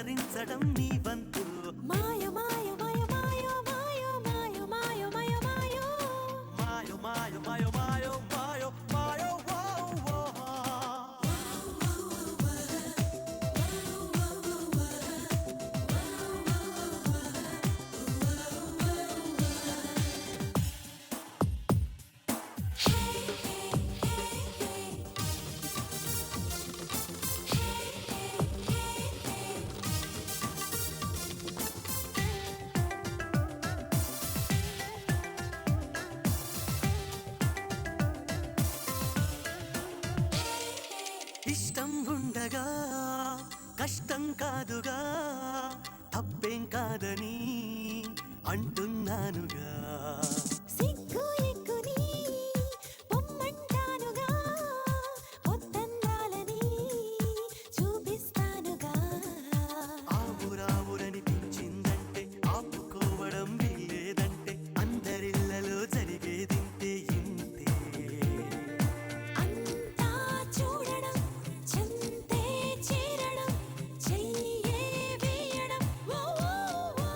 పలకరించడం నీ వంతు మాయ మాయ మాయ మాయ మాయ మాయ మాయ మాయ మాయ మాయో మాయో మాయో మాయో మాయో మాయో ఇష్టం ఉండగా కష్టం కాదుగా తప్పేం కాదని అంటున్నానుగా సిగ్గు ఎక్కుని పొమ్మంటానుగా పొద్దందాలని చూపిస్తానుగా ఆవురావురనిపించిందంటే ఆపుకోవడం వీలేదంటే అందరిళ్ళలో జరిగేదింతే ఇంతే అంతా చూడడం చెంతే చేరడం చెయ్యే వేయడం ఓ ఓ ఓ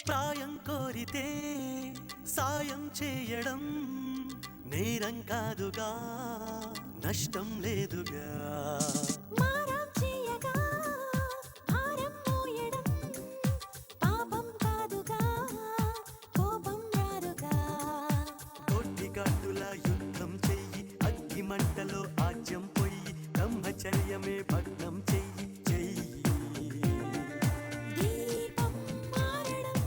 ప్రాయం కోరితే సాయం చేయడం నేరం కాదుగా నష్టం లేదుగా మారం చేయగా భారం మోయడం పాపం కాదుగా కోపం రాదుగా కొట్టి గట్టుల యుద్ధం చెయ్యి అగ్గి మంటలో ఆజ్యం పొయ్యి బ్రహ్మచర్యమే భగ్నం చెయ్యి చెయ్యి దీపం మారడం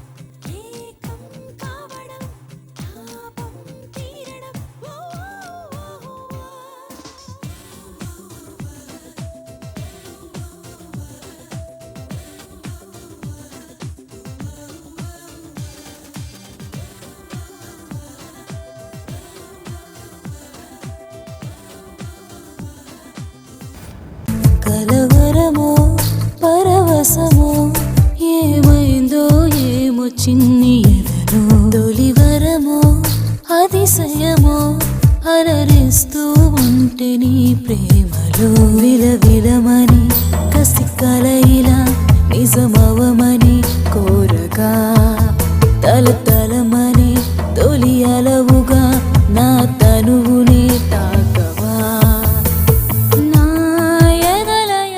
ఏకం కావడం తాపం తీరడం ఓ ఓ ఓ కలవరమో పరవశమో ఏమైందో ఏమో చిన్ని ఎదలో తొలివరమో అతిశయమో అలరిస్తూ ఉంటే నీ ప్రేమలో విలవిలమని కసి కలయిలా నిజమవమని